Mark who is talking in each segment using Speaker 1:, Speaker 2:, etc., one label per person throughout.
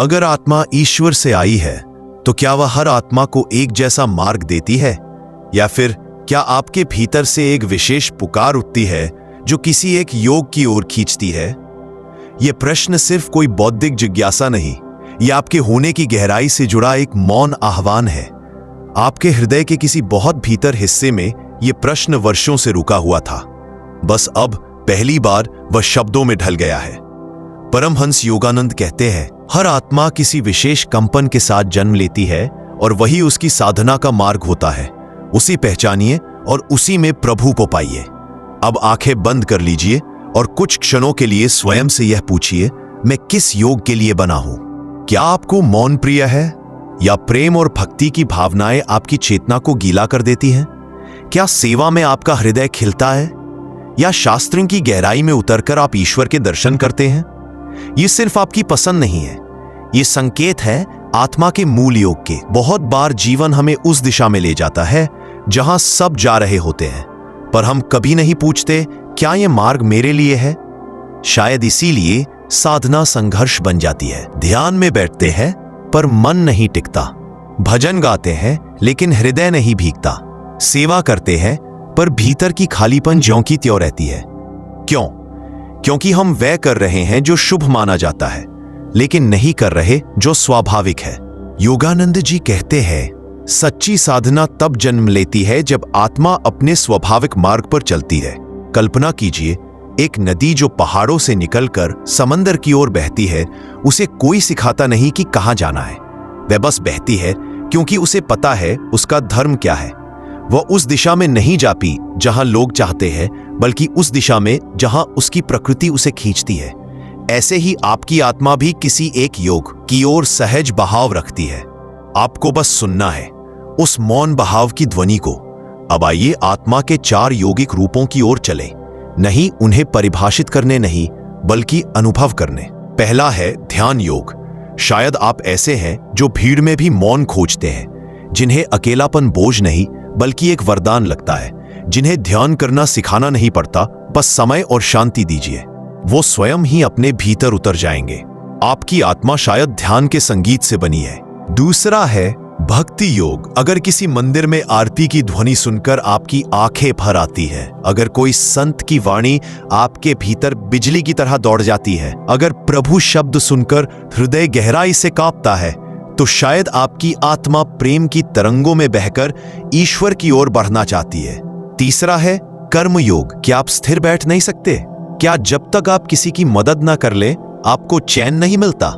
Speaker 1: अगर आत्मा ईश्वर से आई है तो क्या वह हर आत्मा को एक जैसा मार्ग देती है, या फिर क्या आपके भीतर से एक विशेष पुकार उठती है जो किसी एक योग की ओर खींचती है? यह प्रश्न सिर्फ कोई बौद्धिक जिज्ञासा नहीं, यह आपके होने की गहराई से जुड़ा एक मौन आह्वान है। आपके हृदय के किसी बहुत भीतर हिस्से में यह प्रश्न वर्षों से रुका हुआ था, बस अब पहली बार वह शब्दों में ढल गया है। परमहंस योगानंद कहते हैं, हर आत्मा किसी विशेष कंपन के साथ जन्म लेती है और वही उसकी साधना का मार्ग होता है। उसी पहचानिए और उसी में प्रभु को पाइए। अब आंखें बंद कर लीजिए और कुछ क्षणों के लिए स्वयं से यह पूछिए, मैं किस योग के लिए बना हूं? क्या आपको मौन प्रिय है, या प्रेम और भक्ति की भावनाएं आपकी चेतना को गीला कर देती हैं? क्या सेवा में आपका हृदय खिलता है, या शास्त्रों की गहराई में उतरकर आप ईश्वर के दर्शन करते हैं? यह सिर्फ आपकी पसंद नहीं है, यह संकेत है आत्मा के मूल योग के। बहुत बार जीवन हमें उस दिशा में ले जाता है जहां सब जा रहे होते हैं, पर हम कभी नहीं पूछते, क्या यह मार्ग मेरे लिए है? शायद इसीलिए साधना संघर्ष बन जाती है। ध्यान में बैठते हैं पर मन नहीं टिकता, भजन गाते हैं लेकिन हृदय नहीं भीगता, सेवा करते हैं पर भीतर की खालीपन ज्यों की त्यों रहती है। क्यों? क्योंकि हम वह कर रहे हैं जो शुभ माना जाता है, लेकिन नहीं कर रहे जो स्वाभाविक है। योगानंद जी कहते हैं, सच्ची साधना तब जन्म लेती है जब आत्मा अपने स्वाभाविक मार्ग पर चलती है। कल्पना कीजिए, एक नदी जो पहाड़ों से निकलकर समंदर की ओर बहती है, उसे कोई सिखाता नहीं कि कहां जाना है। वह बस बहती है क्योंकि उसे पता है उसका धर्म क्या है। वह उस दिशा में नहीं जाती जहां लोग चाहते हैं, बल्कि उस दिशा में जहां उसकी प्रकृति उसे खींचती है। ऐसे ही आपकी आत्मा भी किसी एक योग की ओर सहज बहाव रखती है। आपको बस सुनना है उस मौन बहाव की ध्वनि को। अब आइए आत्मा के 4 यौगिक रूपों की ओर चलें, नहीं उन्हें परिभाषित करने नहीं, बल्कि अनुभव करने। पहला है ध्यान योग। शायद आप ऐसे हैं जो भीड़ में भी मौन खोजते हैं, जिन्हें अकेलापन बोझ नहीं बल्कि एक वरदान लगता है, जिन्हें ध्यान करना सिखाना नहीं पड़ता, बस समय और शांति दीजिए, वो स्वयं ही अपने भीतर उतर जाएंगे। आपकी आत्मा शायद ध्यान के संगीत से बनी है। दूसरा है भक्ति योग। अगर किसी मंदिर में आरती की ध्वनि सुनकर आपकी आंखें भर आती है, अगर कोई संत की वाणी आपके भीतर बिजली की तरह दौड़ जाती है, अगर प्रभु शब्द सुनकर हृदय गहराई से कांपता है, तो शायद आपकी आत्मा प्रेम की तरंगों में बहकर ईश्वर की ओर बढ़ना चाहती है। तीसरा है कर्म योग। क्या आप स्थिर बैठ नहीं सकते? क्या जब तक आप किसी की मदद ना कर ले आपको चैन नहीं मिलता?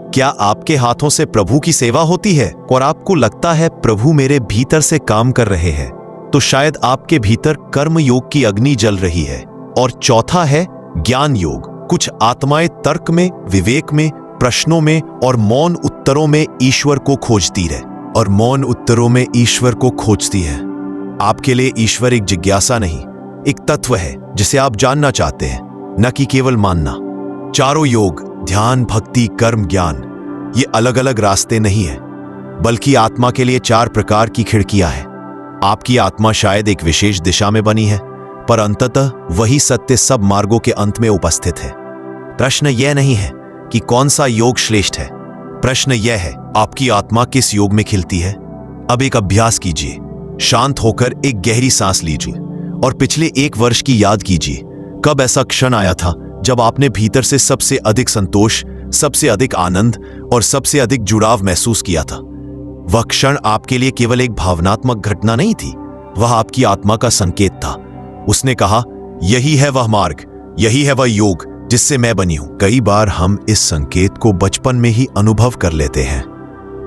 Speaker 1: क्या आपके हाथों से प्रभु की सेवा होती है और आपको लगता है प्रभु मेरे भीतर से काम कर रहे हैं? तो शायद आपके भीतर कर्म योग की अग्नि जल रही है। और चौथा है ज्ञान योग। कुछ आत्माएं तर्क में, विवेक में, प्रश्नों में और मौन उत्तरों में ईश्वर को खोजती है। आपके लिए ईश्वर एक जिज्ञासा नहीं, एक तत्व है जिसे आप जानना चाहते हैं, न कि केवल मानना। चारों योग, ध्यान, भक्ति, कर्म, ज्ञान, ये अलग अलग रास्ते नहीं है, बल्कि आत्मा के लिए 4 प्रकार की खिड़कियां हैं। आपकी आत्मा शायद एक विशेष दिशा में बनी है, पर अंततः वही सत्य सब मार्गों के अंत में उपस्थित है। प्रश्न यह नहीं है कि कौन सा योग श्रेष्ठ है, प्रश्न यह है आपकी आत्मा किस योग में खिलती है। अब एक अभ्यास कीजिए, शांत होकर एक गहरी सांस लीजिए और पिछले 1 वर्ष की याद कीजिए। कब ऐसा क्षण आया था जब आपने भीतर से सबसे अधिक संतोष, सबसे अधिक आनंद और सबसे अधिक जुड़ाव महसूस किया था? वह क्षण आपके लिए केवल एक भावनात्मक घटना नहीं थी, वह आपकी आत्मा का संकेत था। उसने कहा, यही है वह मार्ग, यही है वह योग जिससे मैं बनी हूं। कई बार हम इस संकेत को बचपन में ही अनुभव कर लेते हैं।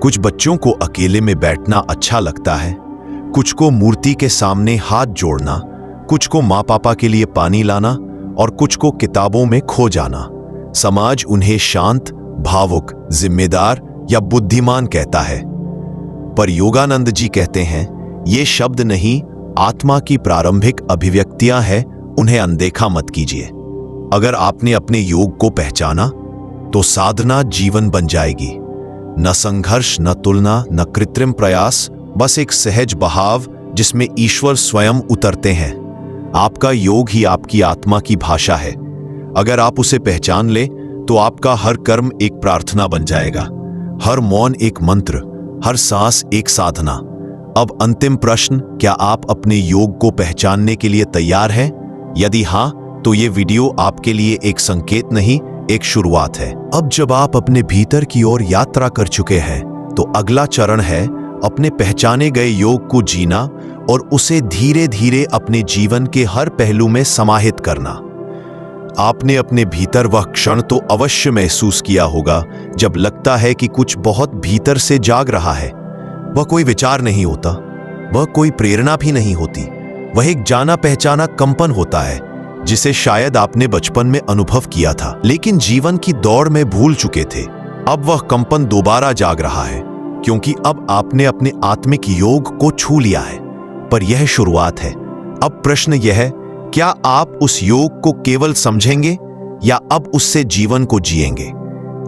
Speaker 1: कुछ बच्चों को अकेले में बैठना अच्छा लगता है, कुछ को मूर्ति के सामने हाथ जोड़ना, कुछ को माँ पापा के लिए पानी लाना और कुछ को किताबों में खो जाना। समाज उन्हें शांत, भावुक, जिम्मेदार या बुद्धिमान कहता है, पर योगानंद जी कहते हैं ये शब्द नहीं, आत्मा की प्रारंभिक अभिव्यक्तियां हैं, उन्हें अनदेखा मत कीजिए। अगर आपने अपने योग को पहचाना तो साधना जीवन बन जाएगी। न संघर्ष, न तुलना, न कृत्रिम प्रयास, बस एक सहज बहाव जिसमें ईश्वर स्वयं उतरते हैं। आपका योग ही आपकी आत्मा की भाषा है। अगर आप उसे पहचान ले तो आपका हर कर्म एक प्रार्थना बन जाएगा। हर मौन एक मंत्र, हर सांस एक साधना। अब अंतिम प्रश्न, क्या आप अपने योग को पहचानने के लिए तैयार हैं? यदि हां, तो ये वीडियो आपके लिए एक संकेत नहीं, एक शुरुआत है। अब जब आप अपने भीतर की ओर यात्रा कर चुके हैं, तो अगला चरण है अपने पहचाने गए योग को जीना और उसे धीरे धीरे अपने जीवन के हर पहलू में समाहित करना। आपने अपने भीतर वह क्षण तो अवश्य महसूस किया होगा जब लगता है कि कुछ बहुत भीतर से जाग रहा है। वह कोई विचार नहीं होता, वह कोई प्रेरणा भी नहीं होती, वह एक जाना पहचाना कंपन होता है जिसे शायद आपने बचपन में अनुभव किया था, लेकिन जीवन की दौड़ में भूल चुके थे। अब वह कंपन दोबारा जाग रहा है, क्योंकि अब आपने अपने आत्मिक योग को छू लिया है। पर यह शुरुआत है। अब प्रश्न यह है, क्या आप उस योग को केवल समझेंगे या अब उससे जीवन को जिएंगे?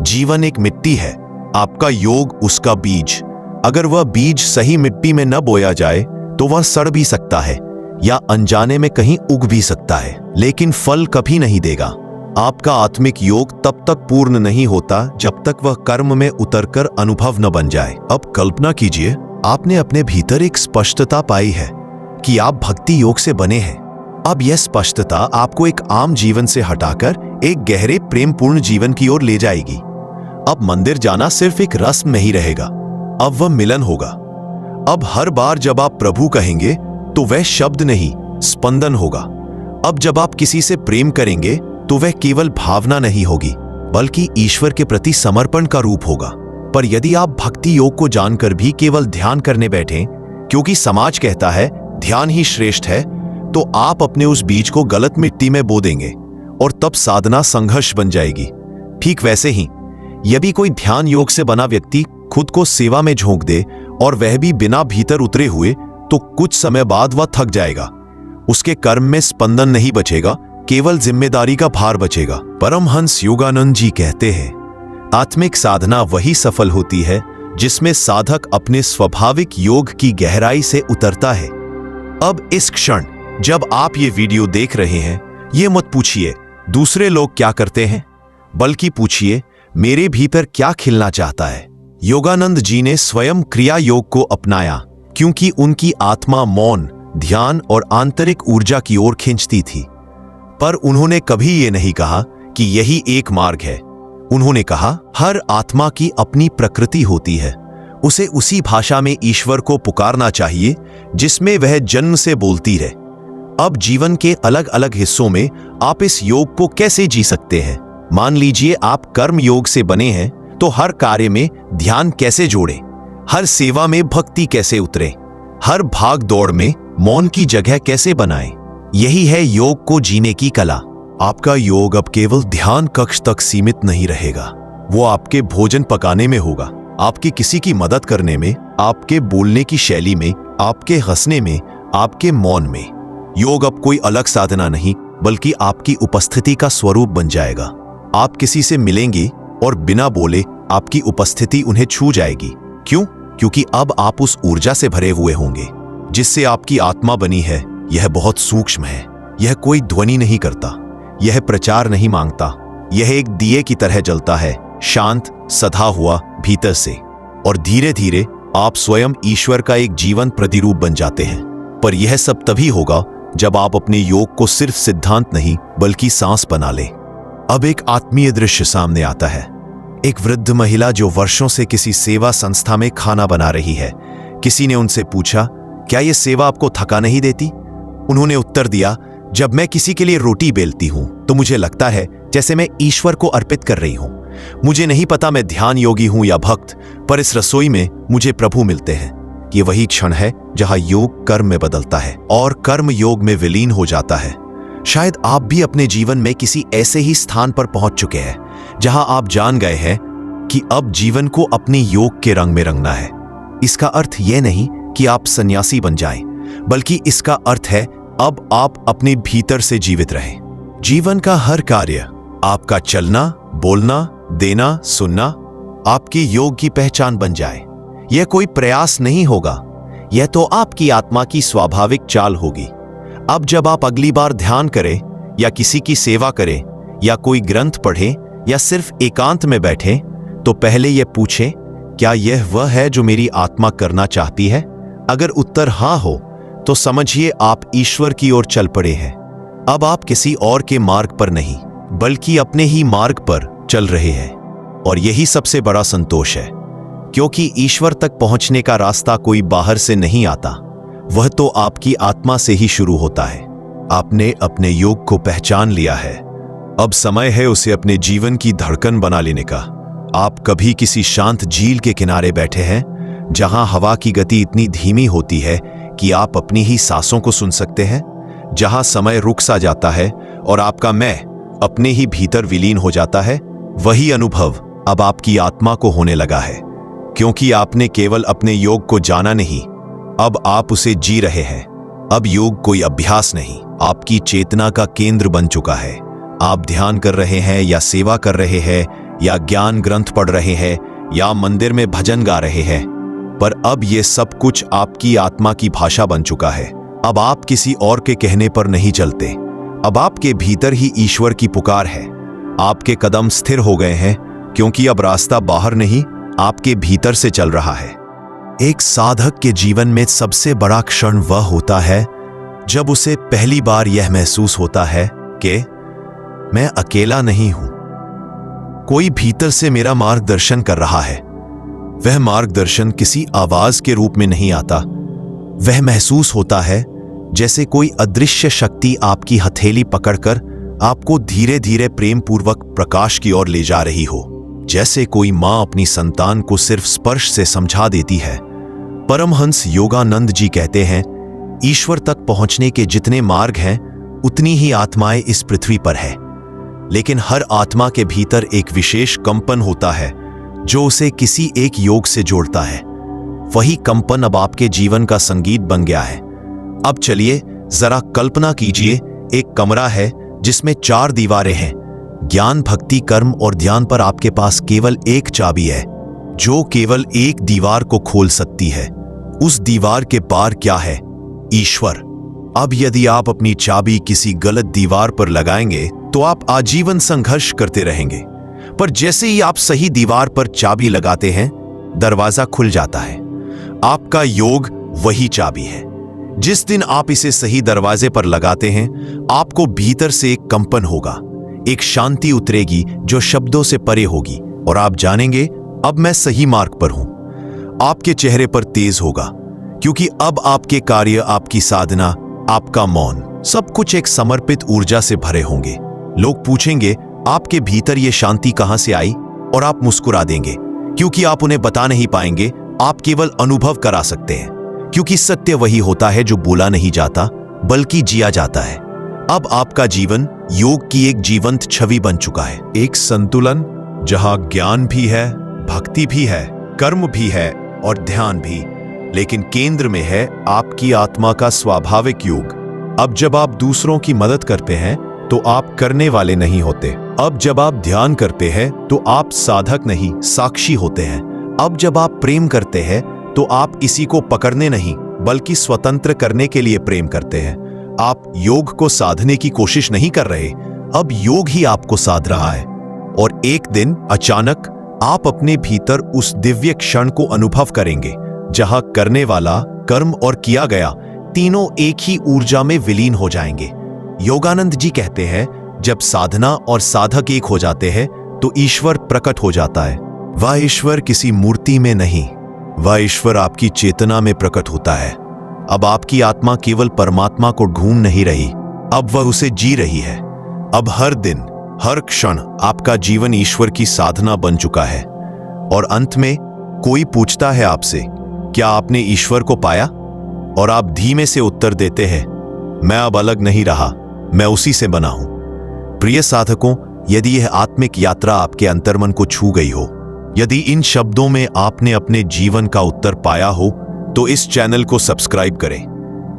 Speaker 1: जीवन एक मिट्टी है, आपका योग उसका बीज। अगर वह बीज सही मिट्टी में न बोया जाए तो वह सड़ भी सकता है या अनजाने में कहीं उग भी सकता है, लेकिन फल कभी नहीं देगा। आपका आत्मिक योग तब तक पूर्ण नहीं होता जब तक वह कर्म में उतरकर अनुभव न बन जाए। अब कल्पना कीजिए, आपने अपने भीतर एक स्पष्टता पाई है कि आप भक्ति योग से बने हैं। अब यह स्पष्टता आपको एक आम जीवन से हटाकर एक गहरे प्रेमपूर्ण जीवन की ओर ले जाएगी। अब मंदिर जाना सिर्फ एक रस्म नहीं रहेगा, अब वह मिलन होगा। अब हर बार जब आप प्रभु कहेंगे तो वह शब्द नहीं, स्पंदन होगा। अब जब आप किसी से प्रेम करेंगे तो वह केवल भावना नहीं होगी, बल्कि ईश्वर के प्रति समर्पण का रूप होगा। पर यदि आप भक्ति योग को जानकर भी केवल ध्यान करने बैठें, क्योंकि समाज कहता है ध्यान ही श्रेष्ठ है, तो आप अपने उस बीज को गलत मिट्टी में बो देंगे और तब साधना संघर्ष बन जाएगी। ठीक वैसे ही यदि कोई ध्यान योग से बना व्यक्ति खुद को सेवा में झोंक दे और वह भी बिना भीतर उतरे हुए, तो कुछ समय बाद वह थक जाएगा। उसके कर्म में स्पंदन नहीं बचेगा, केवल जिम्मेदारी का भार बचेगा। परमहंस योगानंद जी कहते हैं, आत्मिक साधना वही सफल होती है जिसमें साधक अपने स्वाभाविक योग की गहराई से उतरता है। अब इस क्षण जब आप ये वीडियो देख रहे हैं, ये मत पूछिए दूसरे लोग क्या करते हैं, बल्कि पूछिए मेरे भीतर क्या खिलना चाहता है। योगानंद जी ने स्वयं क्रिया योग को अपनाया क्योंकि उनकी आत्मा मौन, ध्यान और आंतरिक ऊर्जा की ओर खींचती थी। पर उन्होंने कभी ये नहीं कहा कि यही एक मार्ग है। उन्होंने कहा, हर आत्मा की अपनी प्रकृति होती है, उसे उसी भाषा में ईश्वर को पुकारना चाहिए जिसमें वह जन्म से बोलती रहे। अब जीवन के अलग अलग हिस्सों में आप इस योग को कैसे जी सकते हैं? मान लीजिए आप कर्म योग से बने हैं, तो हर कार्य में ध्यान कैसे जोड़ें, हर सेवा में भक्ति कैसे उतरे, हर भाग दौड़ में मौन की जगह कैसे बनाएं? यही है योग को जीने की कला। आपका योग अब केवल ध्यान कक्ष तक सीमित नहीं रहेगा, वो आपके भोजन पकाने में होगा, आपके किसी की मदद करने में, आपके बोलने की शैली में, आपके हंसने में, आपके मौन में। योग अब कोई अलग साधना नहीं, बल्कि आपकी उपस्थिति का स्वरूप बन जाएगा। आप किसी से मिलेंगे और बिना बोले आपकी उपस्थिति उन्हें छू जाएगी। क्यों? क्योंकि अब आप उस ऊर्जा से भरे हुए होंगे जिससे आपकी आत्मा बनी है। यह बहुत सूक्ष्म है, यह कोई ध्वनि नहीं करता, यह प्रचार नहीं मांगता, यह एक दिए की तरह जलता है, शांत, सधा हुआ भीतर से। और धीरे धीरे आप स्वयं ईश्वर का एक जीवन प्रतिरूप बन जाते हैं। पर यह सब तभी होगा जब आप अपने योग को सिर्फ सिद्धांत नहीं बल्कि सांस बना लें। अब एक आत्मीय दृश्य सामने आता है। एक वृद्ध महिला जो वर्षों से किसी सेवा संस्था में खाना बना रही है। किसी ने उनसे पूछा, क्या यह सेवा आपको थका नहीं देती? उन्होंने उत्तर दिया, जब मैं किसी के लिए रोटी बेलती हूं तो मुझे लगता है जैसे मैं ईश्वर को अर्पित कर रही हूं। मुझे नहीं पता मैं ध्यान योगी हूं या भक्त, पर इस रसोई में मुझे प्रभु मिलते हैं। ये वही क्षण है जहां योग कर्म में बदलता है और कर्म योग में विलीन हो जाता है। शायद आप भी अपने जीवन में किसी ऐसे ही स्थान पर पहुंच चुके हैं जहां आप जान गए हैं कि अब जीवन को अपने योग के रंग में रंगना है। इसका अर्थ यह नहीं कि आप सन्यासी बन जाएं, बल्कि इसका अर्थ है अब आप अपने भीतर से जीवित रहें। जीवन का हर कार्य, आपका चलना, बोलना, देना, सुनना, आपकी योग की पहचान बन जाए। यह कोई प्रयास नहीं होगा, यह तो आपकी आत्मा की स्वाभाविक चाल होगी। अब जब आप अगली बार ध्यान करें या किसी की सेवा करें या कोई ग्रंथ पढ़ें या सिर्फ एकांत में बैठें, तो पहले यह पूछें, क्या यह वह है जो मेरी आत्मा करना चाहती है? अगर उत्तर हाँ हो तो समझिए आप ईश्वर की ओर चल पड़े हैं। अब आप किसी और के मार्ग पर नहीं बल्कि अपने ही मार्ग पर चल रहे हैं, और यही सबसे बड़ा संतोष है, क्योंकि ईश्वर तक पहुंचने का रास्ता कोई बाहर से नहीं आता, वह तो आपकी आत्मा से ही शुरू होता है। आपने अपने योग को पहचान लिया है, अब समय है उसे अपने जीवन की धड़कन बना लेने का। आप कभी किसी शांत झील के किनारे बैठे हैं जहां हवा की गति इतनी धीमी होती है कि आप अपनी ही सांसों को सुन सकते हैं, जहां समय रुक सा जाता है और आपका मैं अपने ही भीतर विलीन हो जाता है? वही अनुभव अब आपकी आत्मा को होने लगा है, क्योंकि आपने केवल अपने योग को जाना नहीं, अब आप उसे जी रहे हैं। अब योग कोई अभ्यास नहीं, आपकी चेतना का केंद्र बन चुका है। आप ध्यान कर रहे हैं या सेवा कर रहे हैं या ज्ञान ग्रंथ पढ़ रहे हैं या मंदिर में भजन गा रहे हैं, पर अब ये सब कुछ आपकी आत्मा की भाषा बन चुका है। अब आप किसी और के कहने पर नहीं चलते, अब आपके भीतर ही ईश्वर की पुकार है। आपके कदम स्थिर हो गए हैं, क्योंकि अब रास्ता बाहर नहीं आपके भीतर से चल रहा है। एक साधक के जीवन में सबसे बड़ा क्षण वह होता है जब उसे पहली बार यह महसूस होता है कि मैं अकेला नहीं हूं, कोई भीतर से मेरा मार्गदर्शन कर रहा है। वह मार्गदर्शन किसी आवाज के रूप में नहीं आता, वह महसूस होता है जैसे कोई अदृश्य शक्ति आपकी हथेली पकड़कर आपको धीरे धीरे प्रेम पूर्वक प्रकाश की ओर ले जा रही हो, जैसे कोई मां अपनी संतान को सिर्फ स्पर्श से समझा देती है। परमहंस योगानंद जी कहते हैं, ईश्वर तक पहुंचने के जितने मार्ग हैं उतनी ही आत्माएं इस पृथ्वी पर है, लेकिन हर आत्मा के भीतर एक विशेष कंपन होता है जो उसे किसी एक योग से जोड़ता है। वही कंपन अब आपके जीवन का संगीत बन गया है। अब चलिए जरा कल्पना कीजिए, एक कमरा है जिसमें 4 दीवारें हैं। ज्ञान, भक्ति, कर्म और ध्यान पर आपके पास केवल एक चाबी है जो केवल एक दीवार को खोल सकती है। उस दीवार के पार क्या है? ईश्वर। अब यदि आप अपनी चाबी किसी गलत दीवार पर लगाएंगे तो आप आजीवन संघर्ष करते रहेंगे, पर जैसे ही आप सही दीवार पर चाबी लगाते हैं दरवाजा खुल जाता है। आपका योग वही चाबी है। जिस दिन आप इसे सही दरवाजे पर लगाते हैं आपको भीतर से एक कंपन होगा, एक शांति उतरेगी जो शब्दों से परे होगी, और आप जानेंगे अब मैं सही मार्ग पर हूं। आपके चेहरे पर तेज होगा, क्योंकि अब आपके कार्य, आपकी साधना, आपका मौन, सब कुछ एक समर्पित ऊर्जा से भरे होंगे। लोग पूछेंगे आपके भीतर ये शांति कहां से आई, और आप मुस्कुरा देंगे, क्योंकि आप उन्हें बता नहीं पाएंगे, आप केवल अनुभव करा सकते हैं, क्योंकि सत्य वही होता है जो बोला नहीं जाता बल्कि जिया जाता है। अब आपका जीवन योग की एक जीवंत छवि बन चुका है, एक संतुलन जहां ज्ञान भी है, भक्ति भी है, कर्म भी है और ध्यान भी, लेकिन केंद्र में है आपकी आत्मा का स्वाभाविक योग। अब जब आप दूसरों की मदद करते हैं तो आप करने वाले नहीं होते। अब जब आप ध्यान करते हैं तो आप साधक नहीं साक्षी होते हैं। अब जब आप प्रेम करते हैं तो आप किसी को पकड़ने नहीं बल्कि स्वतंत्र करने के लिए प्रेम करते हैं। आप योग को साधने की कोशिश नहीं कर रहे, अब योग ही आपको साध रहा है। और एक दिन अचानक आप अपने भीतर उस दिव्य क्षण को अनुभव करेंगे जहां करने वाला, कर्म और किया गया तीनों एक ही ऊर्जा में विलीन हो जाएंगे। योगानंद जी कहते हैं, जब साधना और साधक एक हो जाते हैं तो ईश्वर प्रकट हो जाता है। वह ईश्वर किसी मूर्ति में नहीं, वह ईश्वर आपकी चेतना में प्रकट होता है। अब आपकी आत्मा केवल परमात्मा को ढूंढ नहीं रही, अब वह उसे जी रही है। अब हर दिन, हर क्षण आपका जीवन ईश्वर की साधना बन चुका है। और अंत में कोई पूछता है आपसे, क्या आपने ईश्वर को पाया? और आप धीमे से उत्तर देते हैं, मैं अब अलग नहीं रहा, मैं उसी से बना हूं। प्रिय साधकों, यदि यह आत्मिक यात्रा आपके अंतर्मन को छू गई हो, यदि इन शब्दों में आपने अपने जीवन का उत्तर पाया हो, तो इस चैनल को सब्सक्राइब करें,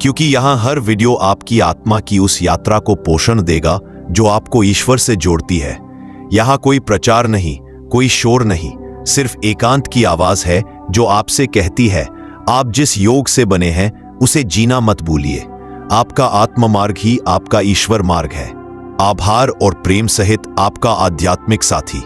Speaker 1: क्योंकि यहां हर वीडियो आपकी आत्मा की उस यात्रा को पोषण देगा जो आपको ईश्वर से जोड़ती है। यहां कोई प्रचार नहीं, कोई शोर नहीं, सिर्फ एकांत की आवाज है जो आपसे कहती है, आप जिस योग से बने हैं उसे जीना मत भूलिए। आपका आत्म मार्ग ही आपका ईश्वर मार्ग है। आभार और प्रेम सहित आपका आध्यात्मिक साथी।